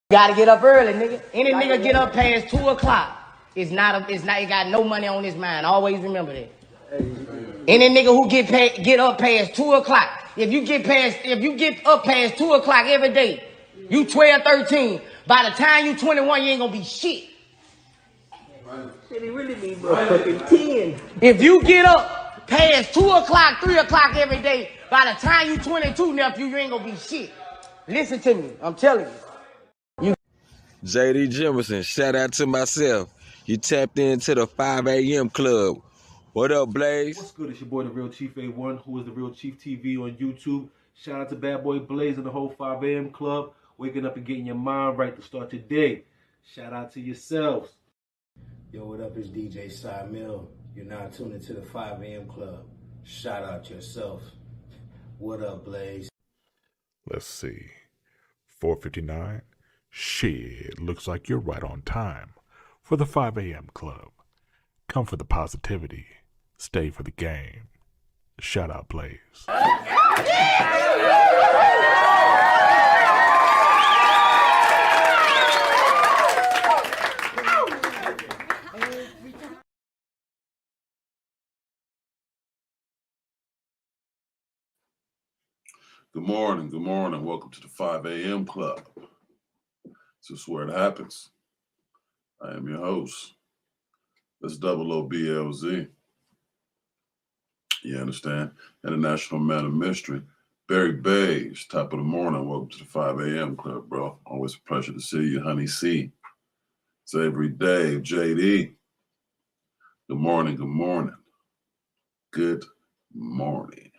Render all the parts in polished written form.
Gotta get up early, nigga. Any nigga get up past 2 o'clock. It got no money on his mind. Always remember that. Any nigga who get up past 2 o'clock. If you get up past 2 o'clock every day, you 12, 13. By the time you 21, you ain't gonna be shit. Shit, he really be motherfucking 10. If you get up past 2 o'clock, 3 o'clock every day, by the time you 22, nephew, you ain't gonna be shit. Listen to me. I'm telling you. JD Jimerson, shout out to myself. You tapped into the 5 a.m. club. What up, Blaze? What's good? It's your boy, the Real Chief A1, who is the Real Chief TV on YouTube. Shout out to Bad Boy Blaze and the whole 5 a.m. club. Waking up and getting your mind right to start your day. Shout out to yourselves. Yo, what up? It's DJ Cy Mill. You're now tuned into the 5 a.m. club. Shout out yourself. What up, Blaze? Let's see. 4:59. Shit, looks like you're right on time for the 5 a.m. club. Come for the positivity. Stay for the game. Shout out, Blaze. Good morning. Good morning. Welcome to the 5 a.m. club. This is where it happens. I am your host. That's Double OBLZ. You understand? International Man of Mystery. Barry Beige, top of the morning. Welcome to the 5 a.m. club, bro. Always a pleasure to see you, Honey C. It's every day. JD. Good morning. Good morning. Good morning.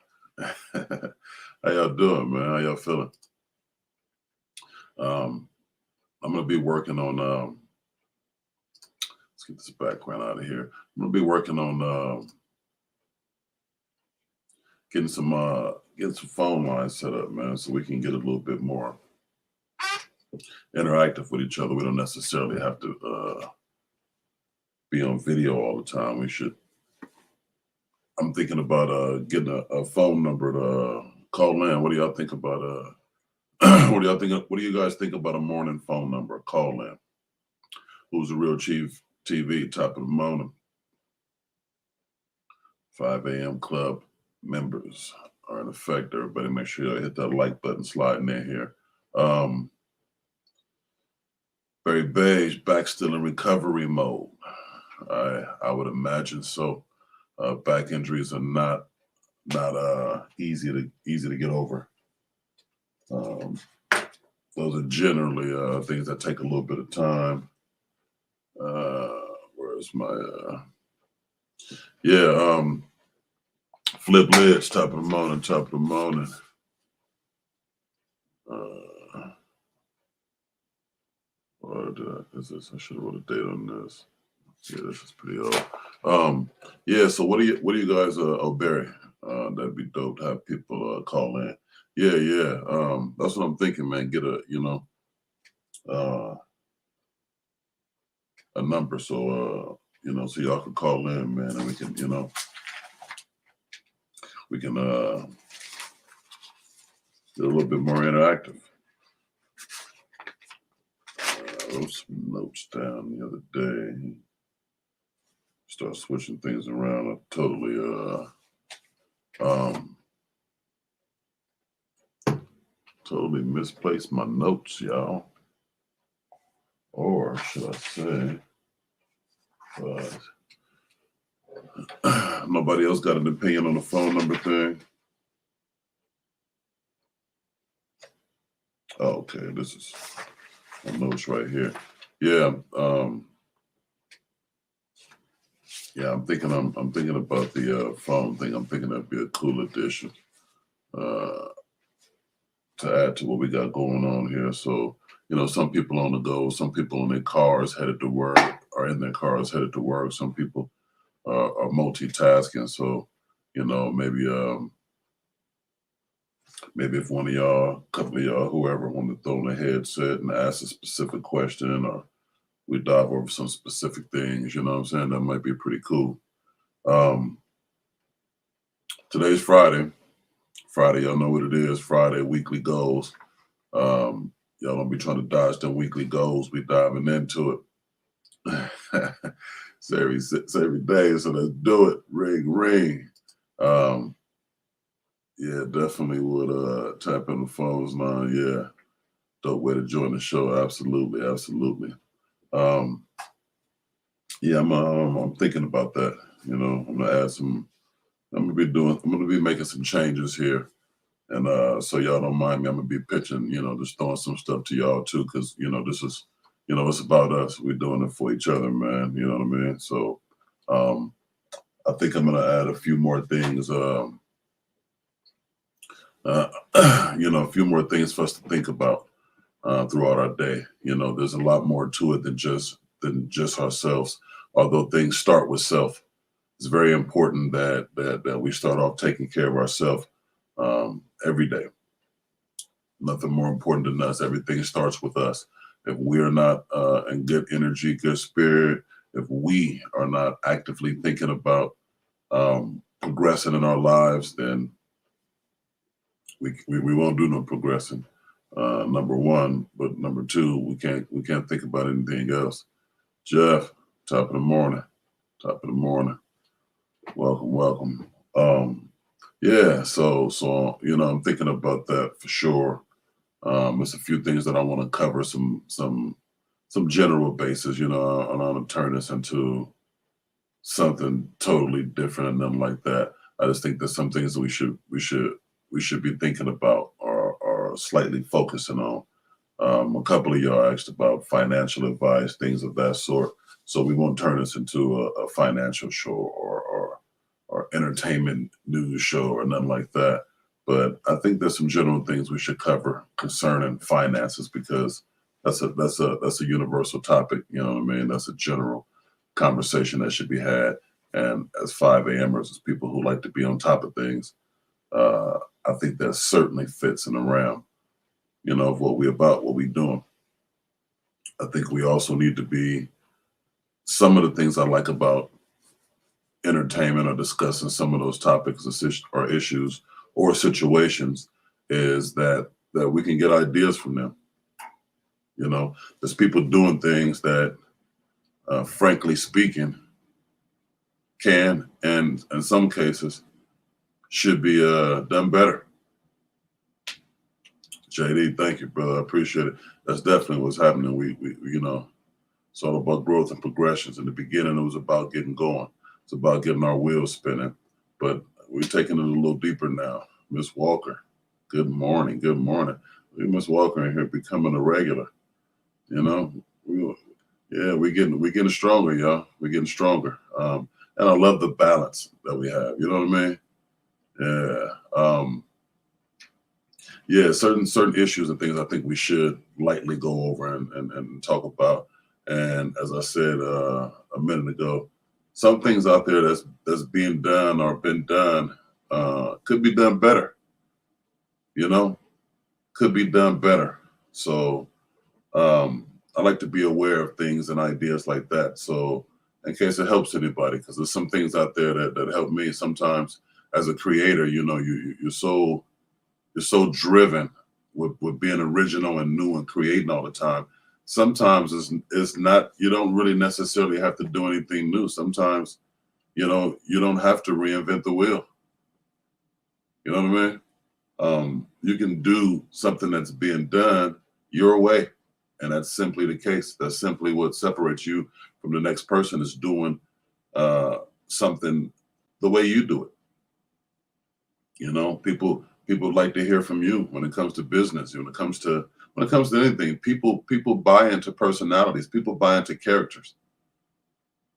How y'all doing, man? How y'all feeling? I'm going to be working on, let's get this background out of here. I'm going to be working on getting some phone lines set up, man, so we can get a little bit more interactive with each other. We don't necessarily have to be on video all the time. I'm thinking about getting a phone number to call in. What do y'all think about what do you guys think about a morning phone number, a call in? Who's the Real Chief TV, top of the morning? 5 a.m. club members are in effect. Everybody make sure you hit that like button, sliding in here. Barry Beige, back still in recovery mode. I would imagine so. Back injuries are not easy to get over. Those are generally things that take a little bit of time. Where's my Flip Lids, top of the morning, top of the morning. What is this? I should have wrote a date on this. Yeah, this is pretty old. So what do you guys Barry? That'd be dope to have people call in. Yeah. That's what I'm thinking, man. Get a number so so y'all can call in, man, and we can get a little bit more interactive. I wrote some notes down the other day. Start switching things around. I totally misplaced my notes, y'all. Or should I say, but nobody else got an opinion on the phone number thing? Oh, okay, this is my notes right here. Yeah, I'm thinking about the phone thing. I'm thinking that'd be a cool addition to add to what we got going on here. So, some people on the go, some people in their cars headed to work, or in their cars headed to work. Some people are multitasking. So, maybe if one of y'all, a couple of y'all, whoever want to throw in a headset and ask a specific question, or we dive over some specific things, you know what I'm saying? That might be pretty cool. Today's Friday. Y'all know what it is. Friday, weekly goals. Y'all don't be trying to dodge them weekly goals. We diving into it. It's every day, so let's do it. Ring, ring. Yeah, definitely would tap in the phones now. Yeah, dope way to join the show. Absolutely, absolutely. Yeah, I'm thinking about that. You know, I'm gonna add some. I'm gonna be making some changes here, and so y'all don't mind me. I'm gonna be pitching. You know, just throwing some stuff to y'all too, because you know this is, you know, it's about us. We're doing it for each other, man. You know what I mean? So, I think I'm gonna add a few more things. You know, a few more things for us to think about throughout our day. You know, there's a lot more to it than just ourselves. Although things start with self, it's very important that we start off taking care of ourselves every day. Nothing more important than us. Everything starts with us. If we're not in good energy, good spirit, if we are not actively thinking about progressing in our lives, then we won't do no progressing. Number one, but number two, we can't think about anything else. Jeff, top of the morning. Welcome. Yeah, so you know, I'm thinking about that for sure. There's a few things that I want to cover, some general bases, you know, and I want to turn this into something totally different and nothing like that. I just think there's some things that we should be thinking about or slightly focusing on. A couple of y'all asked about financial advice, things of that sort. So we won't turn this into a financial show or entertainment news show or nothing like that. But I think there's some general things we should cover concerning finances, because that's a universal topic. You know what I mean? That's a general conversation that should be had. And as 5 a.m.ers, as people who like to be on top of things, I think that certainly fits in the realm, you know, of what we doing. I think we also need to be, some of the things I like about entertainment or discussing some of those topics or issues or situations is that we can get ideas from them. You know, there's people doing things that, frankly speaking, can and in some cases should be done better. JD, thank you, brother. I appreciate it. That's definitely what's happening. We you know, it's all about growth and progressions. In the beginning, it was about getting going. It's about getting our wheels spinning. But we're taking it a little deeper now. Miss Walker, good morning. Good morning. Miss Walker in here becoming a regular. You know, we're getting stronger, y'all. We're getting stronger. And I love the balance that we have. You know what I mean? Yeah. Yeah, certain issues and things I think we should lightly go over and talk about. And as I said a minute ago, some things out there that's being done or been done could be done better. You know, could be done better. So I like to be aware of things and ideas like that. So in case it helps anybody, because there's some things out there that help me. Sometimes as a creator, you know, you're so driven with being original and new and creating all the time. Sometimes it's not, you don't really necessarily have to do anything new. Sometimes, you know, you don't have to reinvent the wheel. You know what I mean? You can do something that's being done your way. And that's simply the case. That's simply what separates you from the next person is doing something the way you do it. You know, people like to hear from you when it comes to business. When it comes to anything, people buy into personalities. People buy into characters.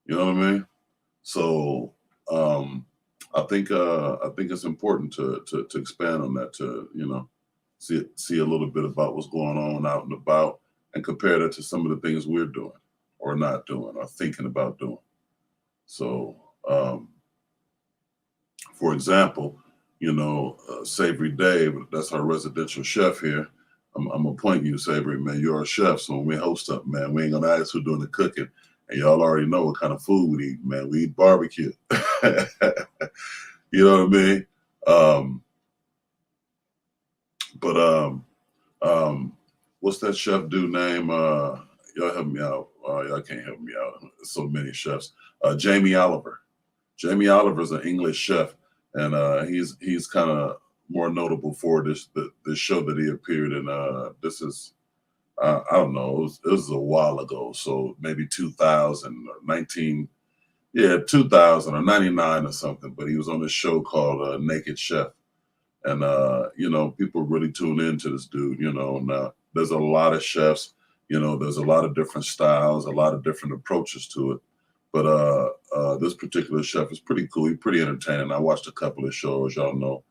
You know what I mean? So I think it's important to expand on that, to, you know, see a little bit about what's going on out and about, and compare that to some of the things we're doing or not doing or thinking about doing. So, for example, you know, Savory Dave, that's our residential chef here. I'm gonna point you, Savory, man. You're our chef, so when we host up, man, we ain't gonna ask who's doing the cooking, and y'all already know what kind of food we eat, man. We eat barbecue. You know what I mean? what's that chef dude name? Y'all help me out. Y'all can't help me out. So many chefs. Jamie Oliver. Jamie Oliver is an English chef, and he's kind of more notable for this show that he appeared in. This is I don't know. It was a while ago, so maybe 2000 or 19. Yeah, 2000 or 99 or something. But he was on this show called Naked Chef, and you know, people really tune into this dude. You know, now there's a lot of chefs. You know, there's a lot of different styles, a lot of different approaches to it. But this particular chef is pretty cool. He's pretty entertaining. I watched a couple of shows, y'all know.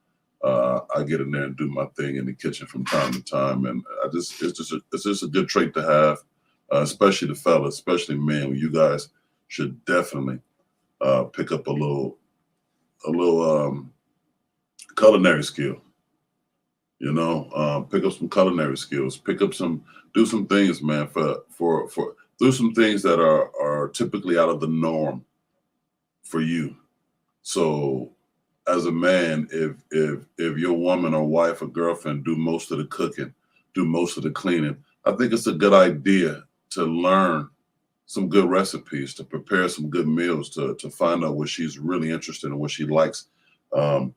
I get in there and do my thing in the kitchen from time to time, and it's just a good trait to have, especially the fellas, especially men. You guys should definitely pick up a little culinary skill. You know, pick up some culinary skills. Do some things, man. Do some things that are typically out of the norm for you. So, as a man, if your woman or wife or girlfriend do most of the cooking, do most of the cleaning, I think it's a good idea to learn some good recipes, to prepare some good meals, to find out what she's really interested in, what she likes, what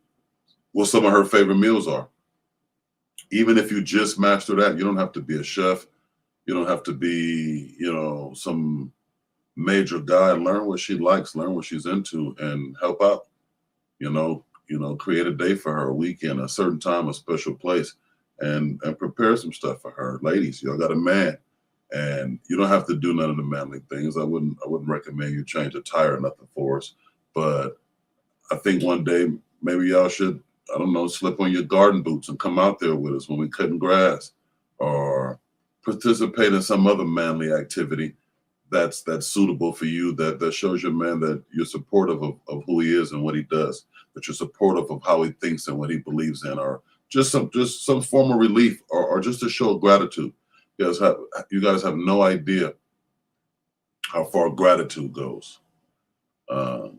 some of her favorite meals are. Even if you just master that, you don't have to be a chef. You don't have to be, you know, some major guy. Learn what she likes, learn what she's into, and help out. You know, create a day for her, a weekend, a certain time, a special place, and prepare some stuff for her. Ladies, y'all got a man, and you don't have to do none of the manly things. I wouldn't recommend you change a tire or nothing for us. But I think one day maybe y'all should, I don't know, slip on your garden boots and come out there with us when we cutting grass, or participate in some other manly activity that's suitable for you, that shows your man that you're supportive of who he is and what he does, that you're supportive of how he thinks and what he believes in, or just some form of relief, or just a show of gratitude. You guys have no idea how far gratitude goes.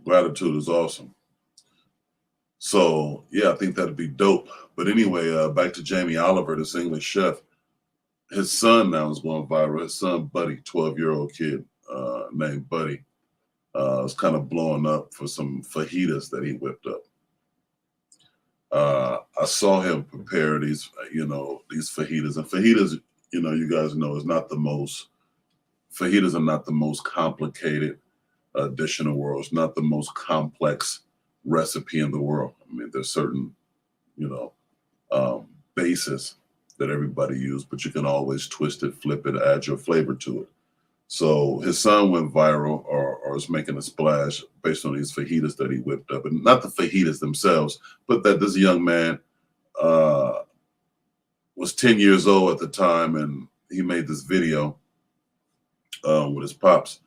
Gratitude is awesome. So yeah, I think that'd be dope. But anyway, back to Jamie Oliver, this English chef. His son now is going viral. His son, Buddy, 12-year-old kid named Buddy, is kind of blowing up for some fajitas that he whipped up. I saw him prepare these fajitas. And fajitas, you know, you guys know, fajitas are not the most complicated dish in the world. It's not the most complex recipe in the world. I mean, there's certain, you know, bases that everybody uses, but you can always twist it, flip it, add your flavor to it. So his son went viral, or is making a splash based on these fajitas that he whipped up. And not the fajitas themselves, but that this young man was 10 years old at the time, and he made this video with his pops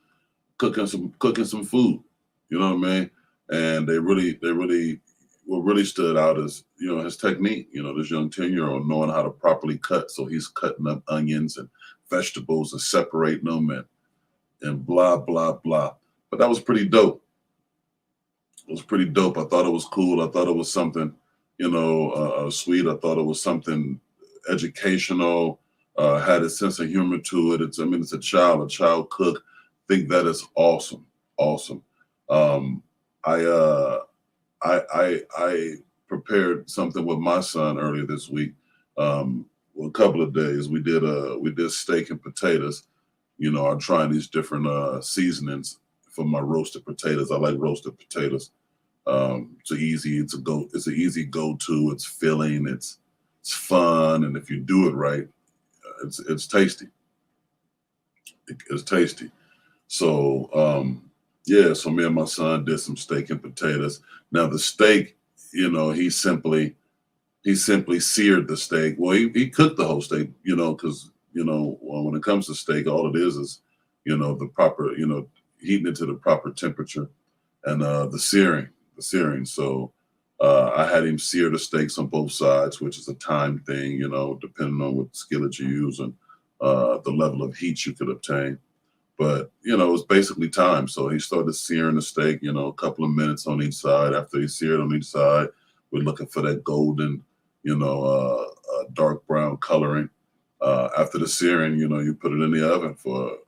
cooking some food. You know what I mean? And what really stood out is, you know, his technique. You know, this young 10-year-old knowing how to properly cut. So he's cutting up onions and vegetables and separating them and blah, blah, blah. But that was pretty dope. It was pretty dope. I thought it was cool. I thought it was something, you know, sweet. I thought it was something educational, had a sense of humor to it. It's a child cook. I think that is awesome. Awesome. I prepared something with my son earlier this week. A couple of days we did steak and potatoes. You know, I'm trying these different seasonings for my roasted potatoes. I like roasted potatoes. It's an easy go-to. It's filling. It's fun, and if you do it right, it's tasty. It's tasty. So yeah, so me and my son did some steak and potatoes. Now the steak, you know, he simply seared the steak. Well, he cooked the whole steak, you know, because, you know, when it comes to steak, all it is, you know, the proper, you know, heating it to the proper temperature, and the searing. So I had him sear the steaks on both sides, which is a time thing, you know, depending on what skillet you use and the level of heat you could obtain. But, you know, it was basically time. So he started searing the steak, you know, a couple of minutes on each side. After he seared on each side, we're looking for that golden, you know, dark brown coloring. After the searing, you put it in the oven for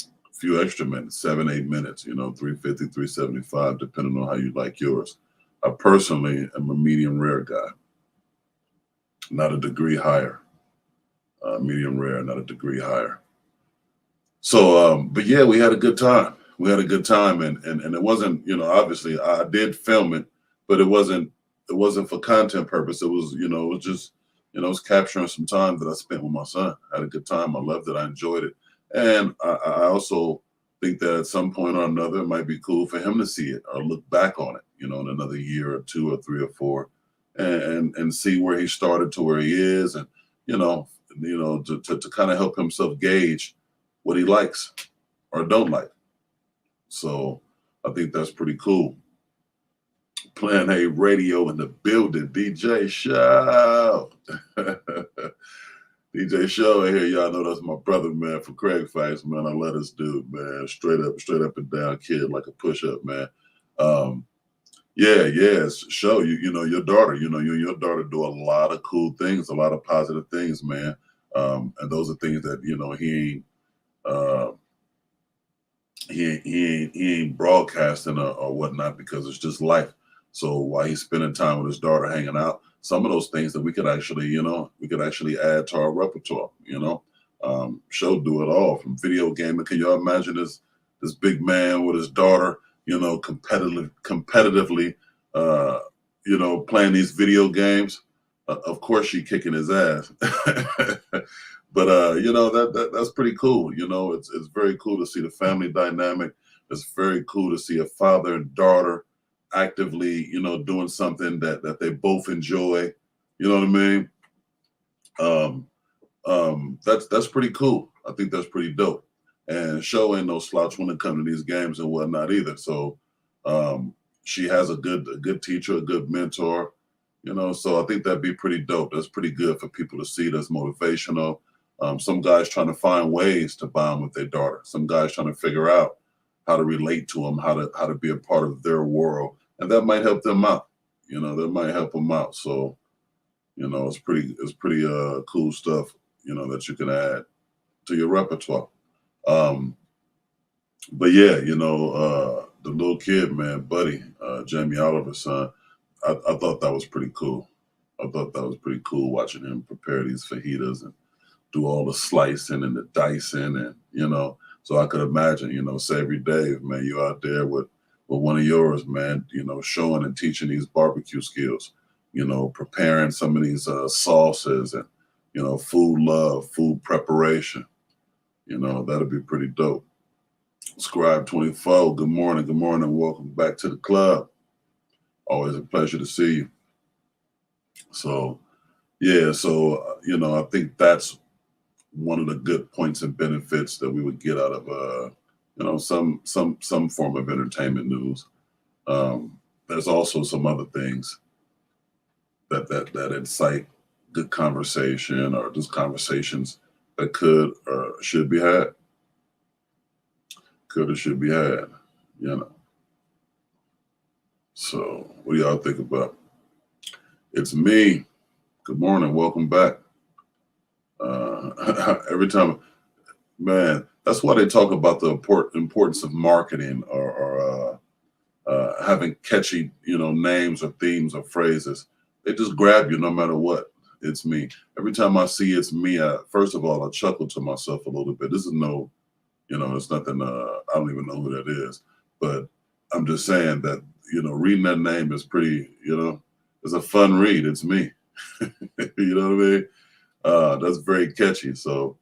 a few extra minutes, 7-8 minutes, 350, 375, depending on how you like yours. I personally am a medium rare guy, not a degree higher. Medium rare, not a degree higher. So, but yeah, we had a good time. We had a good time, and it wasn't, obviously I did film it, but it wasn't for content purpose. It was, it was just, it was capturing some time that I spent with my son. I had a good time. I loved it. I enjoyed it. And I also think that at some point or another, it might be cool for him to see it or look back on it, in another year or 2 or 3 or 4, and see where he started to where he is, and, to kind of help himself gauge what he likes or don't like. So I think that's pretty cool. Plan A Radio in the building. DJ Show. DJ Show in here. Y'all know that's my brother, man, from Craig Facts, man. I love this dude, man. Straight up and down kid, like a push-up, man. Show, your daughter, you and your daughter do a lot of cool things, a lot of positive things, man. And those are things that, he ain't broadcasting or whatnot, because it's just life. So while he's spending time with his daughter, hanging out, some of those things that we could actually add to our repertoire. Show do it all, from video gaming. Can y'all imagine this big man with his daughter, competitively, playing these video games? Of course, she kicking his ass. But that's pretty cool. It's very cool to see the family dynamic. It's very cool to see a father and daughter actively, doing something that they both enjoy. You know what I mean? That's pretty cool. I think that's pretty dope. And Show ain't no slouch when it comes to these games and whatnot either. So she has a good teacher, a good mentor. So I think that'd be pretty dope. That's pretty good for people to see. That's motivational. Some guys trying to find ways to bond with their daughter. Some guys trying to figure out how to relate to them, how to be a part of their world, and that might help them out. That might help them out. So, it's pretty cool stuff. That you can add to your repertoire. But yeah, the little kid, man, Buddy, Jamie Oliver's son. I thought that was pretty cool. I thought that was pretty cool watching him prepare these fajitas and do all the slicing and the dicing, and so I could imagine, Savory Dave, man, you out there with one of yours, man, showing and teaching these barbecue skills, preparing some of these sauces and food love, food preparation. That'd be pretty dope. Scribe 24, good morning, welcome back to the club. Always a pleasure to see you. So yeah, I think that's one of the good points and benefits that we would get out of some form of entertainment news. There's also some other things that incite good conversation, or just conversations that could or should be had. Could or should be had, So what do y'all think about? It's me. Good morning. Welcome back. Every time, man, that's why they talk about the importance of marketing or having catchy, names or themes or phrases. They just grab you no matter what. It's me. Every time I see it's me, first of all, I chuckle to myself a little bit. This is no, it's nothing. I don't even know who that is, but I'm just saying that, reading that name is pretty, it's a fun read. It's me. You know what I mean? That's very catchy. So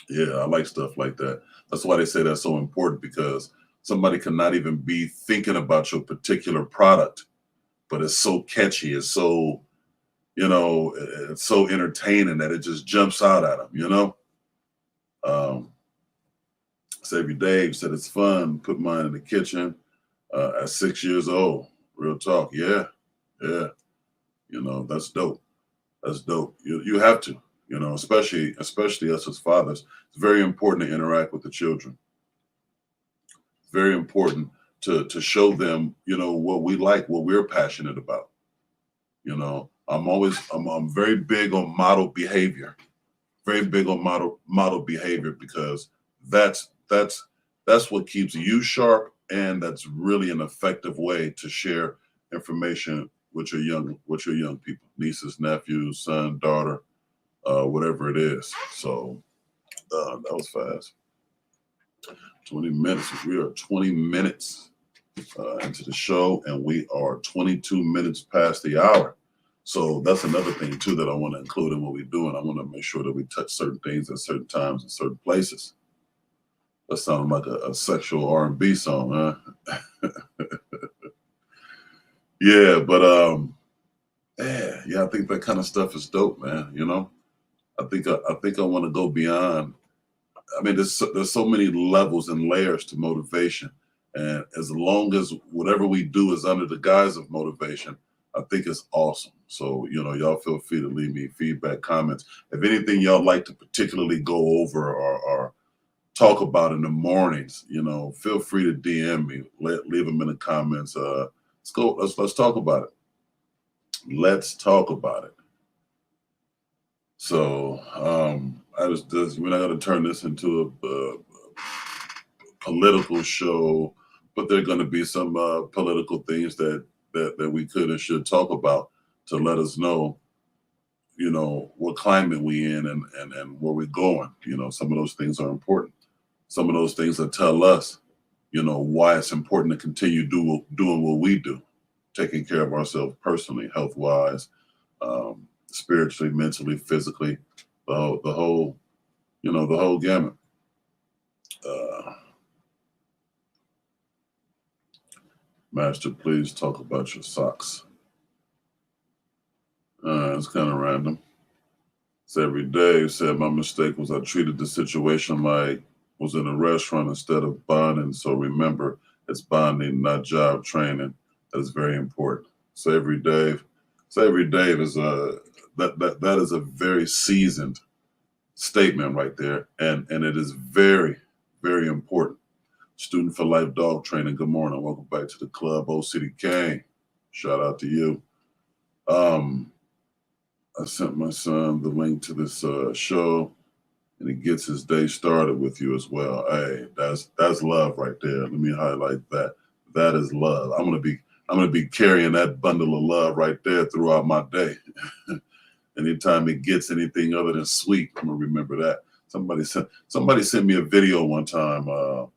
yeah, I like stuff like that. That's why they say that's so important, because somebody cannot even be thinking about your particular product, but it's so catchy. It's so, it's so entertaining that it just jumps out at them, Savory Dave said it's fun. Put mine in the kitchen at 6 years old. Real talk. Yeah. That's dope. That's dope. You have to, especially us as fathers. It's very important to interact with the children. It's very important to show them, what we like, what we're passionate about. I'm very big on model behavior. Very big on model behavior, because that's what keeps you sharp, and that's really an effective way to share information with your young people, nieces, nephews, son, daughter, whatever it is. So that was fast. 20 minutes. We are 20 minutes into the show, and we are 22 minutes past the hour. So that's another thing too that I want to include in what we do, and I want to make sure that we touch certain things at certain times and certain places. That sounds like a sexual R&B song, huh? Yeah, but yeah, I think that kind of stuff is dope, man. You know, I think I want to go beyond. I mean, there's so many levels and layers to motivation, and as long as whatever we do is under the guise of motivation, I think it's awesome. So, you know, y'all feel free to leave me feedback, comments. If anything y'all like to particularly go over or talk about in the mornings, you know, feel free to DM me. Leave them in the comments. Let's go. Let's talk about it. Let's talk about it. So we're not going to turn this into a political show, but there are going to be some political things that we could and should talk about to let us know, you know, what climate we in and where we're going. You know, some of those things are important. Some of those things that tell us, you know, why it's important to continue doing what we do, taking care of ourselves personally, health-wise, spiritually, mentally, physically, the whole gamut. Master, please talk about your socks. It's kind of random. It's every day. Said my mistake was I treated the situation like was in a restaurant instead of bonding. So remember, it's bonding, not job training. That is very important. So every day is that is a very seasoned statement right there, and it is very, very important. Student for Life Dog Training. Good morning. Welcome back to the club. Old City Kane. Shout out to you. I sent my son the link to this show, and he gets his day started with you as well. Hey, that's love right there. Let me highlight that. That is love. I'm gonna be carrying that bundle of love right there throughout my day. Anytime it gets anything other than sweet, I'm gonna remember that. Somebody sent me a video one time of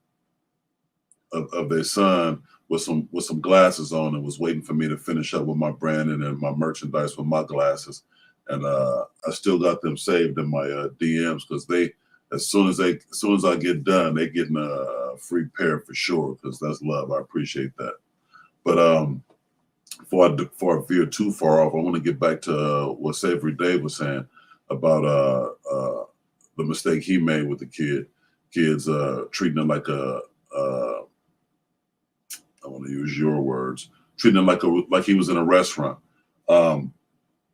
their son with some glasses on and was waiting for me to finish up with my branding and my merchandise with my glasses. And I still got them saved in my DMs, because as soon as I get done, they getting a free pair for sure, because that's love. I appreciate that. But before I veer too far off, I want to get back to what Savory Dave was saying about the mistake he made with the kids treating him like I want to use your words, treating him like he was in a restaurant.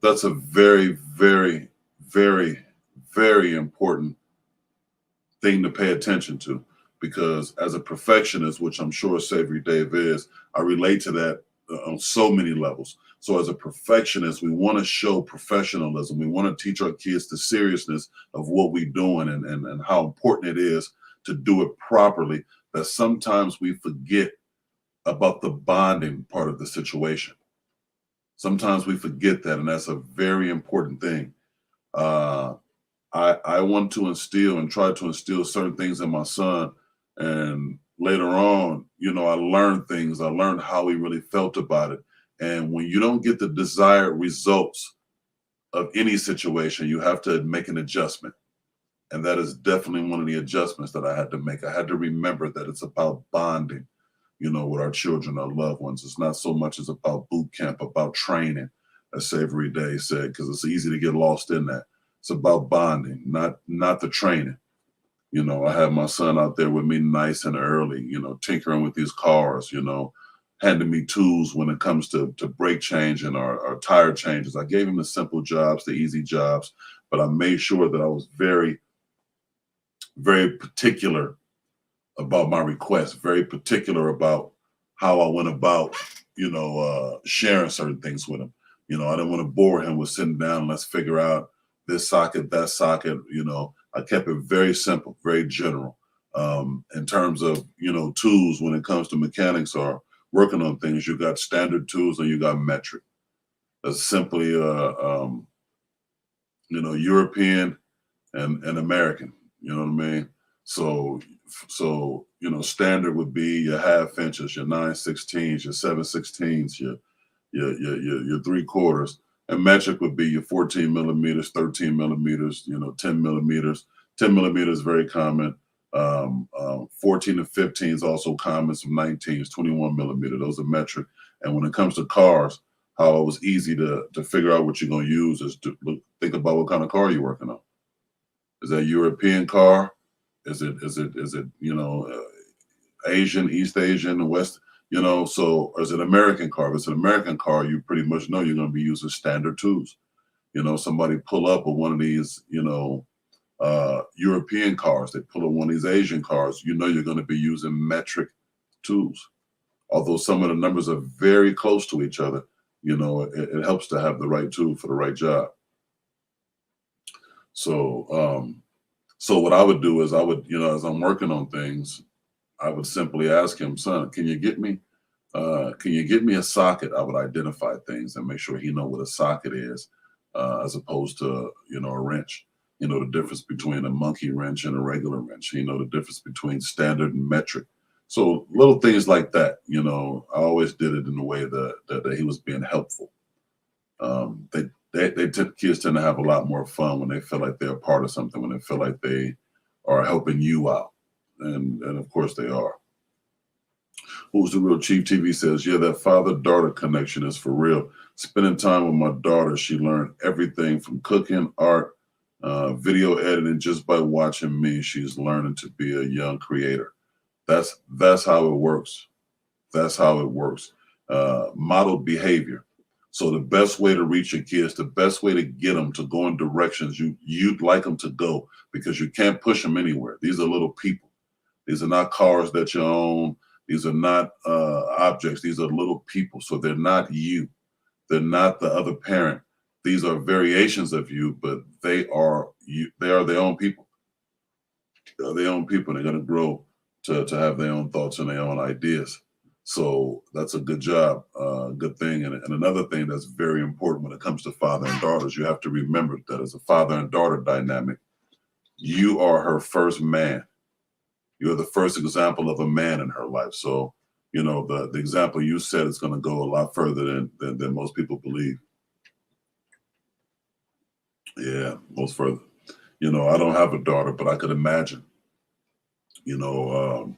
That's a very, very, very, very important thing to pay attention to, because as a perfectionist, which I'm sure Savory Dave is, I relate to that on so many levels. So as a perfectionist, we want to show professionalism. We want to teach our kids the seriousness of what we're doing and how important it is to do it properly, that sometimes we forget about the bonding part of the situation. Sometimes we forget that, and that's a very important thing. I want to instill and try to instill certain things in my son, and later on, you know, I learned things. I learned how he really felt about it. And when you don't get the desired results of any situation, you have to make an adjustment. And that is definitely one of the adjustments that I had to make. I had to remember that it's about bonding, you know, with our children, our loved ones. It's not so much as about boot camp, about training, as Savory Day said, because it's easy to get lost in that. It's about bonding, not the training. You know, I have my son out there with me nice and early, you know, tinkering with these cars, you know, handing me tools when it comes to brake change and our tire changes. I gave him the simple jobs, the easy jobs, but I made sure that I was very, very particular about my requests, very particular about how I went about, you know, sharing certain things with him. You know, I didn't want to bore him with sitting down. Let's figure out this socket, that socket. You know, I kept it very simple, very general. In terms of, you know, tools when it comes to mechanics or working on things, you got standard tools and you got metric. That's simply, you know, European and American. You know what I mean? So you know, standard would be your half inches, your 9/16, your 7/16, your 3/4, and metric would be your 14 millimeters, 13 millimeters, you know, 10 millimeters. 10 millimeters is very common. 14 and 15 is also common. Some 19s, 21 millimeter. Those are metric. And when it comes to cars, how it was easy to figure out what you're going to use is to think about what kind of car you're working on. Is that a European car? Is it you know, Asian, East Asian, West? You know, so is it an American car? If it's an American car, you pretty much know you're going to be using standard tools. You know, somebody pull up with one of these, you know, European cars, they pull up one of these Asian cars, you know you're going to be using metric tools. Although some of the numbers are very close to each other, you know, it helps to have the right tool for the right job. So, so what I would do is I would, you know, as I'm working on things, I would simply ask him, son, can you get me a socket? I would identify things and make sure he know what a socket is, as opposed to, you know, a wrench. You know, the difference between a monkey wrench and a regular wrench. You know, the difference between standard and metric. So little things like that, you know, I always did it in a way that he was being helpful. Kids tend to have a lot more fun when they feel like they're a part of something, when they feel like they are helping you out. And of course they are. Who's the Real Chief TV says, yeah, that father-daughter connection is for real. Spending time with my daughter, she learned everything from cooking, art, video editing. Just by watching me, she's learning to be a young creator. That's how it works. That's how it works. Modeled behavior. So the best way to reach your kids, the best way to get them to go in directions you'd like them to go, because you can't push them anywhere. These are little people. These are not cars that you own. These are not objects. These are little people. So they're not you. They're not the other parent. These are variations of you, but they are you. They are their own people. They're their own people. They're going to grow to have their own thoughts and their own ideas. So that's a good job, good thing. And another thing that's very important when it comes to father and daughters, you have to remember that as a father and daughter dynamic, you are her first man. You're the first example of a man in her life. So, you know, the example you said is going to go a lot further than most people believe. Yeah, most further. You know, I don't have a daughter, but I could imagine, you know,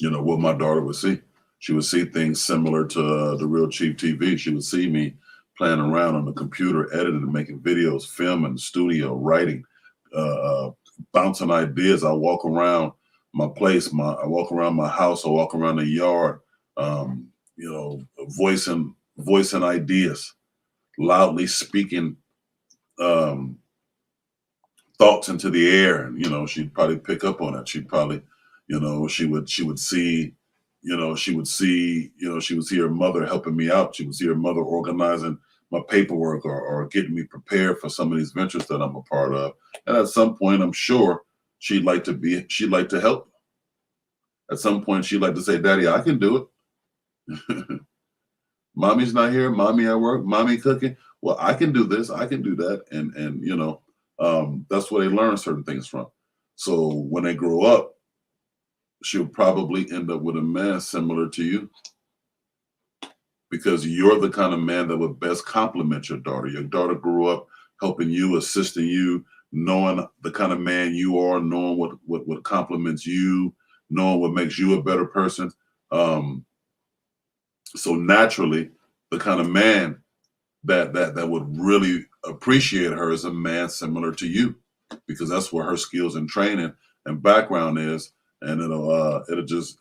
what my daughter would see. She would see things similar to the Real Chief TV. She would see me playing around on the computer, editing and making videos, filming, studio, writing, bouncing ideas. I walk around my place, I walk around my house, I walk around the yard, you know, voicing ideas, loudly speaking thoughts into the air. And, you know, she'd probably pick up on it. She'd probably, you know, she would see, you know, she would see her mother helping me out. She would see her mother organizing my paperwork or getting me prepared for some of these ventures that I'm a part of. And at some point, I'm sure she'd like to help. At some point, she'd like to say, Daddy, I can do it. Mommy's not here. Mommy at work. Mommy cooking. Well, I can do this. I can do that. And you know, that's where they learn certain things from. So when they grow up, she'll probably end up with a man similar to you, because you're the kind of man that would best complement your daughter. Your daughter grew up helping you, assisting you, knowing the kind of man you are, knowing what complements you, knowing what makes you a better person. So naturally, the kind of man that would really appreciate her is a man similar to you, because that's where her skills and training and background is. And it'll just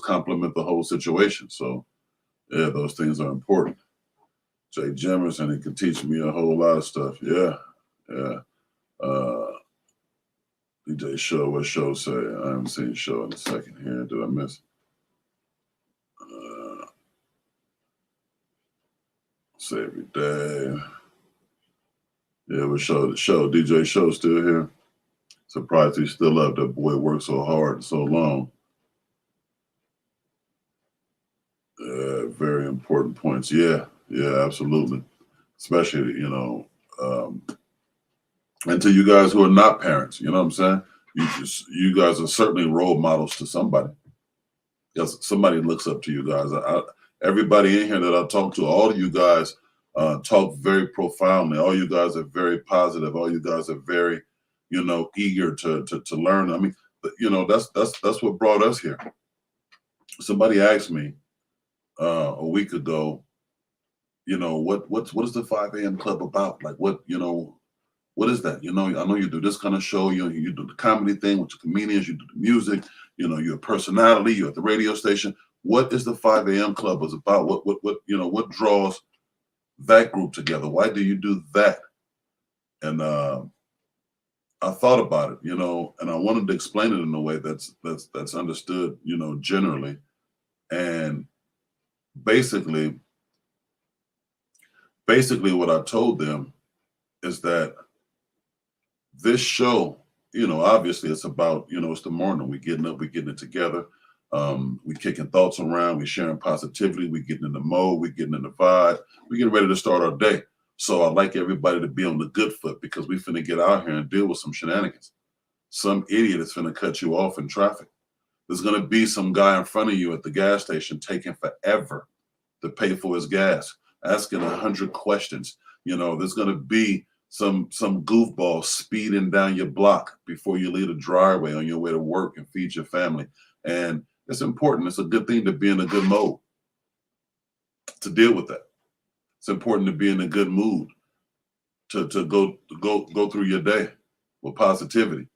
complement the whole situation. So yeah, those things are important. Jay Jemerson, he could teach me a whole lot of stuff. Yeah. DJ Show, what Show say? I haven't seen Show in a second here. Did I miss? Say every day. Yeah, we show the show. DJ Show still here. Surprised he's still up. That boy worked so hard and so long. Very important points. Yeah, absolutely. Especially, and to you guys who are not parents, you know what I'm saying? You guys are certainly role models to somebody. Because somebody looks up to you guys. Everybody in here that I talk to, all of you guys talk very profoundly. All you guys are very positive. All you guys are very, eager to learn. I mean, that's what brought us here. Somebody asked me a week ago, what is the 5 a.m. Club about? Like, what is that? I know you do this kind of show. You do the comedy thing with the comedians. You do the music. You're a personality. You're at the radio station. What is the 5 a.m. Club is about? What draws that group together? Why do you do that? And I thought about it, and I wanted to explain it in a way that's understood, generally. And basically what I told them is that this show, obviously it's about, it's the morning. We getting up, we getting it together. We kicking thoughts around, we sharing positivity, we getting in the mode, we getting in the vibe, we getting ready to start our day. So I'd like everybody to be on the good foot because we finna get out here and deal with some shenanigans. Some idiot is finna cut you off in traffic. There's gonna be some guy in front of you at the gas station taking forever to pay for his gas, asking 100 questions. There's gonna be some goofball speeding down your block before you leave the driveway on your way to work and feed your family. And it's important. It's a good thing to be in a good mode to deal with that. It's important to be in a good mood to go through your day with positivity.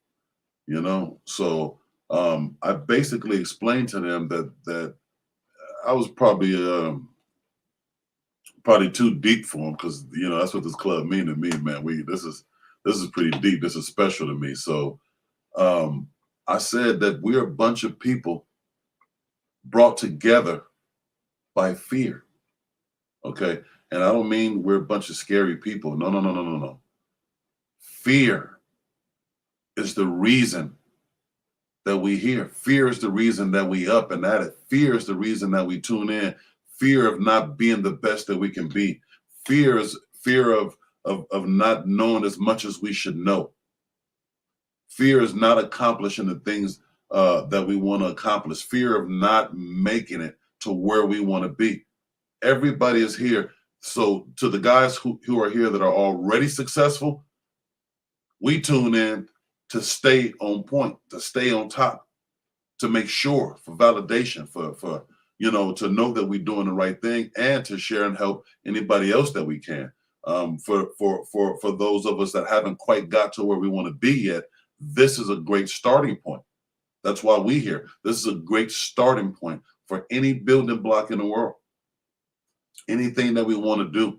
So I basically explained to them that I was probably too deep for them because that's what this club mean to me, man. This is pretty deep. This is special to me. So I said that we're a bunch of people brought together by fear. Okay. And I don't mean we're a bunch of scary people. No. Fear is the reason that we here. Fear is the reason that we up and at it. Fear is the reason that we tune in. Fear of not being the best that we can be. Fear of not knowing as much as we should know. Fear is not accomplishing the things that we want to accomplish. Fear of not making it to where we want to be. Everybody is here. So to the guys who are here that are already successful, we tune in to stay on point, to stay on top, to make sure for validation, for to know that we're doing the right thing and to share and help anybody else that we can. For those of us that haven't quite got to where we want to be yet, this is a great starting point. That's why we're here. This is a great starting point for any building block in the world. Anything that we want to do,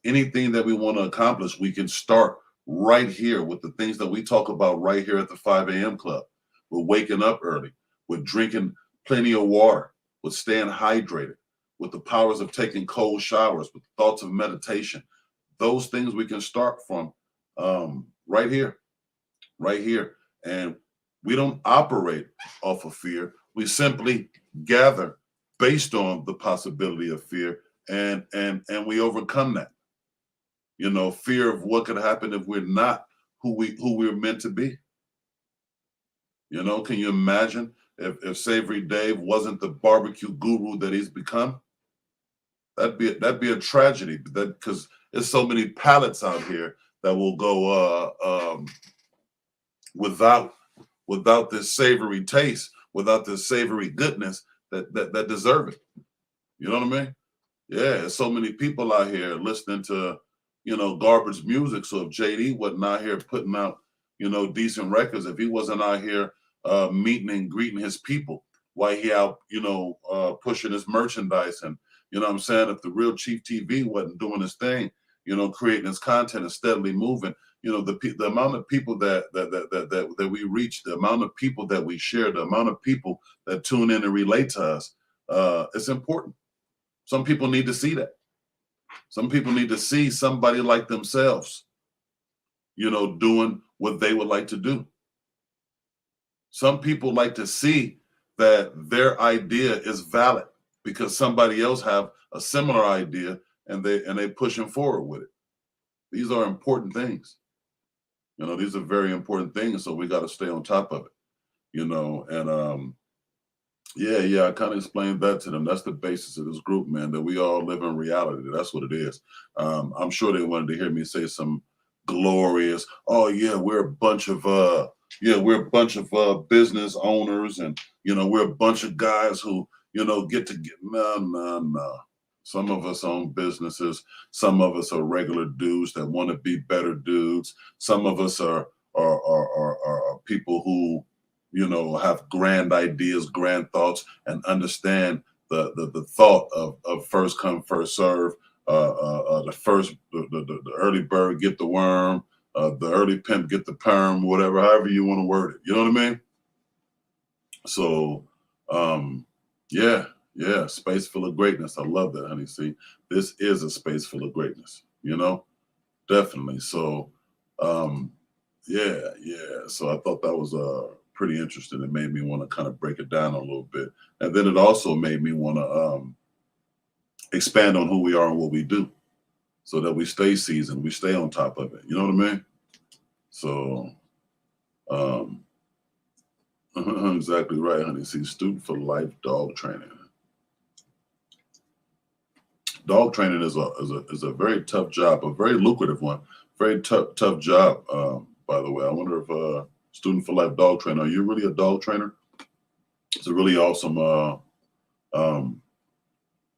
anything that we want to accomplish, we can start right here with the things that we talk about right here at the 5 a.m. Club. We're waking up early. We're drinking plenty of water. We're staying hydrated. With the powers of taking cold showers, with thoughts of meditation. Those things we can start from right here. And we don't operate off of fear. We simply gather based on the possibility of fear. And we overcome that, fear of what could happen if we're not who we're meant to be. Can you imagine if Savory Dave wasn't the barbecue guru that he's become? That'd be a tragedy. Because there's so many palates out here that will go without this savory taste, without this savory goodness that deserve it. You know what I mean? Yeah, there's so many people out here listening to, garbage music. So if JD wasn't out here putting out, decent records, if he wasn't out here meeting and greeting his people while he out, pushing his merchandise and, what I'm saying, if the Real Chief TV wasn't doing his thing, creating his content and steadily moving, the amount of people that we reach, the amount of people that we share, the amount of people that tune in and relate to us, it's important. Some people need to see that. Some people need to see somebody like themselves, you know, doing what they would like to do. Some people like to see that their idea is valid because somebody else have a similar idea and they pushing forward with it. These are important things. You know, these are very important things, so we got to stay on top of it. You know, and yeah, I kind of explained that to them. That's the basis of this group, man, that we all live in reality. That's what it is. I'm sure they wanted to hear me say some glorious, oh yeah, we're a bunch of business owners, and you know, we're a bunch of guys who, you know, get. No. Some of us own businesses. Some of us are regular dudes that want to be better dudes. Some of us are people who, you know, have grand ideas, grand thoughts, and understand the thought of first come, first serve. The early bird get the worm. The early pimp get the perm. Whatever, however you want to word it. You know what I mean? So, yeah, space full of greatness. I love that, honey. See, this is a space full of greatness. You know, definitely. So, yeah. So I thought that was pretty interesting. It made me want to kind of break it down a little bit, and then it also made me want to expand on who we are and what we do, so that we stay seasoned, we stay on top of it. You know what I mean? So, exactly right, honey. See, student for life dog training. Dog training is a very tough job, a very lucrative one, very tough job. By the way, I wonder if student for life dog trainer, are you really a dog trainer? It's a really awesome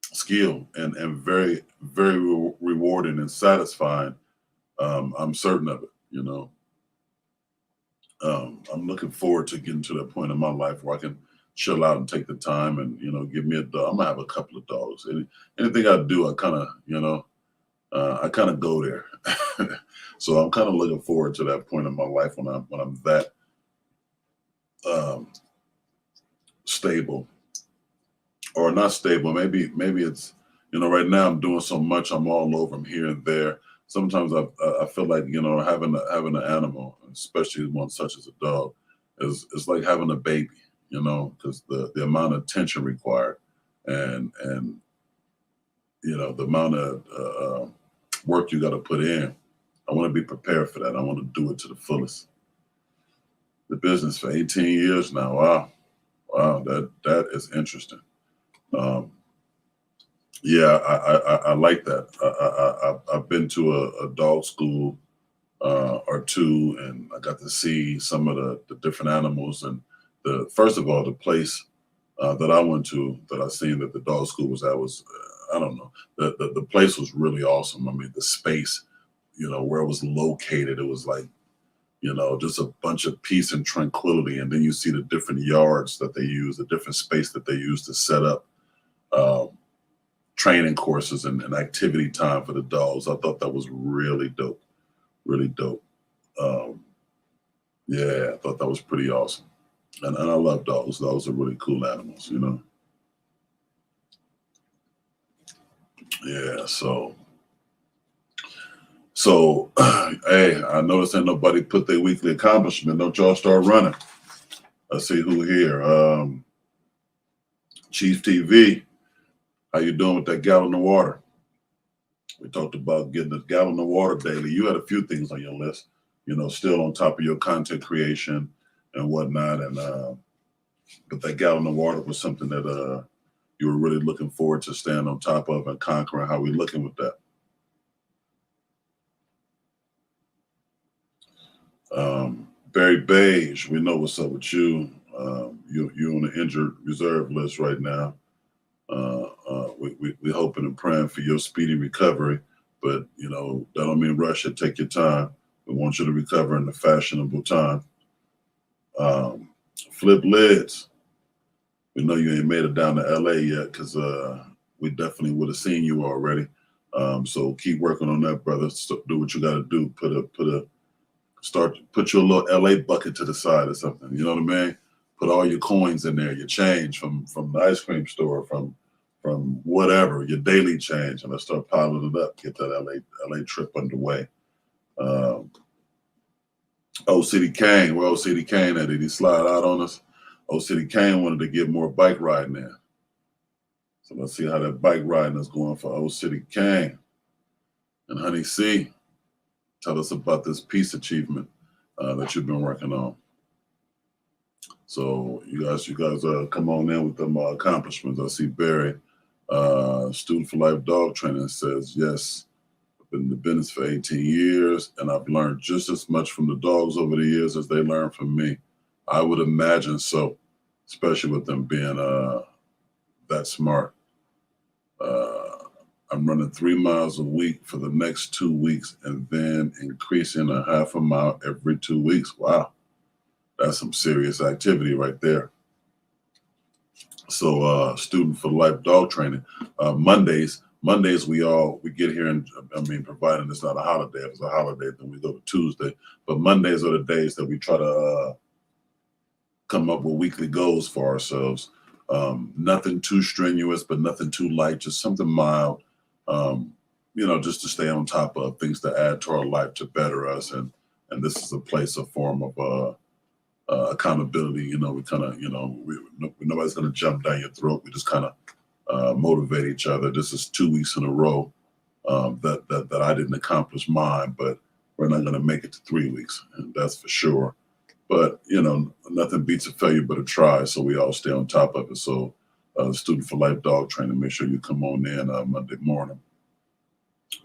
skill and very, very rewarding and satisfying. I'm certain of it. You know, I'm looking forward to getting to that point in my life where I can chill out and take the time and, you know, give me a dog. I'm gonna have a couple of dogs. Anything I do, I kind of, you know, I kind of go there. So I'm kind of looking forward to that point in my life when I'm that stable, or not stable. Maybe it's, you know, right now I'm doing so much. I'm all over. I'm here and there. Sometimes I feel like, you know, having an animal, especially one such as a dog, is like having a baby. You know, because the amount of attention required, and you know, the amount of work you got to put in. I want to be prepared for that. I want to do it to the fullest. The business for 18 years now. Wow, that is interesting. Yeah, I like that. I've been to a dog school or two, and I got to see some of the different animals. And first of all, the place that I went to, that I seen that the dog school was at, was I don't know, the place was really awesome. I mean, the space, you know, where it was located, it was like, you know, just a bunch of peace and tranquility. And then you see the different yards that they use, the different space that they use to set up training courses and activity time for the dogs. I thought that was really dope, really dope. Yeah, I thought that was pretty awesome. And I love dogs. Dogs are really cool animals, you know? Yeah, so hey, I noticed ain't nobody put their weekly accomplishment. Don't y'all start running. Let's see who here. Chief TV, how you doing with that gallon of water? We talked about getting a gallon of water daily. You had a few things on your list, you know, still on top of your content creation and whatnot. And but that gallon of water was something that you were really looking forward to staying on top of and conquering. How we looking with that? Barry Beige, we know what's up with you. You on the injured reserve list right now. We hoping and praying for your speedy recovery, but you know, that don't mean rush it. Take your time. We want you to recover in a fashionable time. Flip Lids, we know you ain't made it down to LA yet, because we definitely would have seen you already. So keep working on that, brother. Do what you got to do. Put your little LA bucket to the side or something. You know what I mean? Put all your coins in there, your change from the ice cream store, from from whatever, your daily change, and let's start piling it up, get that LA trip underway. Old City Kane, where Old City Kane at? Did he slide out on us? Old City Kane wanted to get more bike riding in. So let's see how that bike riding is going for Old City Kane. And Honey C, tell us about this peace achievement that you've been working on. So you guys come on in with them accomplishments. I see Barry, Student for Life Dog Training, says, yes, I've been in the business for 18 years, and I've learned just as much from the dogs over the years as they learned from me. I would imagine so, especially with them being that smart. I'm running 3 miles a week for the next 2 weeks and then increasing a half a mile every 2 weeks. Wow. That's some serious activity right there. So Student for Life Dog Training, Mondays we get here, and I mean, providing it's not a holiday. If it's a holiday, then we go to Tuesday. But Mondays are the days that we try to come up with weekly goals for ourselves. Nothing too strenuous, but nothing too light, just something mild, just to stay on top of things to add to our life to better us. And this is a form of accountability. We kind of, nobody's going to jump down your throat. We just kind of motivate each other. This is 2 weeks in a row that I didn't accomplish mine, but we're not going to make it to 3 weeks, and that's for sure. But, nothing beats a failure but a try, so we all stay on top of it. So Student for Life Dog Training, make sure you come on in Monday morning.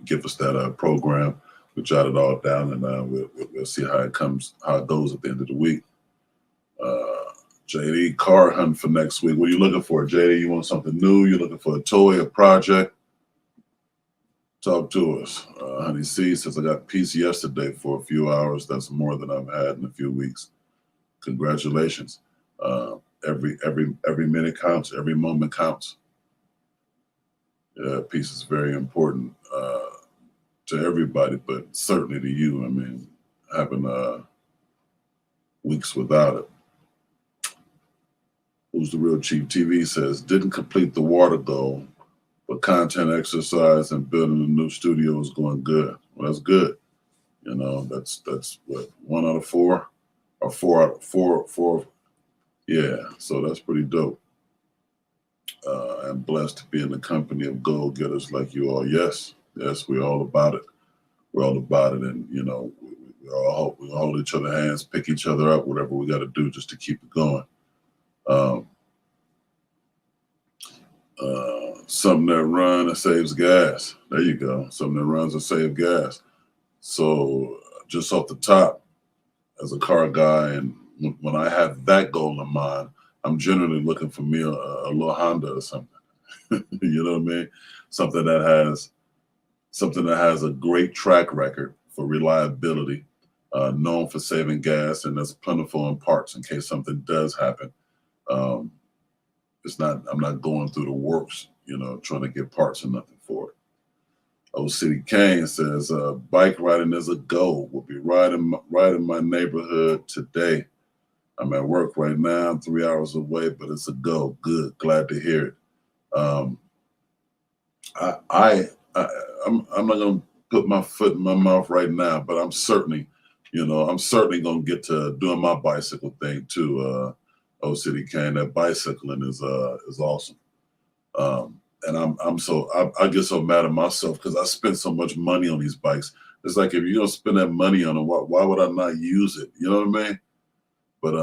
Give us that program. We'll jot it all down, and we'll see how it goes at the end of the week. JD, car hunting for next week. What are you looking for, JD? You want something new? You looking for a toy, a project? Talk to us. Honey C says, I got peace yesterday for a few hours. That's more than I've had in a few weeks. Congratulations. Every minute counts. Every moment counts. Yeah, peace is very important to everybody, but certainly to you. I mean, having weeks without it. Who's the Real Chief TV says, didn't complete the water goal, but content, exercise, and building a new studio is going good. Well, that's good. That's what, 1 out of 4 or 4 out of 4. Yeah, so that's pretty dope. I'm blessed to be in the company of go-getters like you all. Yes, we're all about it. We're all about it, and we all hold each other's hands, pick each other up, whatever we got to do just to keep it going. Something that runs and saves gas. There you go. Something that runs and saves gas. So just off the top, as a car guy, and when I have that goal in mind, I'm generally looking for me a little Honda or something. You know what I mean? Something that has a great track record for reliability, known for saving gas, and that's plentiful in parts in case something does happen. I'm not going through the works, trying to get parts or nothing for it. Old City Kane says, bike riding is a goal. We'll be riding my neighborhood today. I'm at work right now. I'm 3 hours away, but it's a go. Good. Glad to hear it. I'm not going to put my foot in my mouth right now, but I'm certainly going to get to doing my bicycle thing too. Old City Kane, that bicycling is awesome. And I get so mad at myself because I spend so much money on these bikes. It's like, if you don't spend that money on them, why would I not use it? You know what I mean? But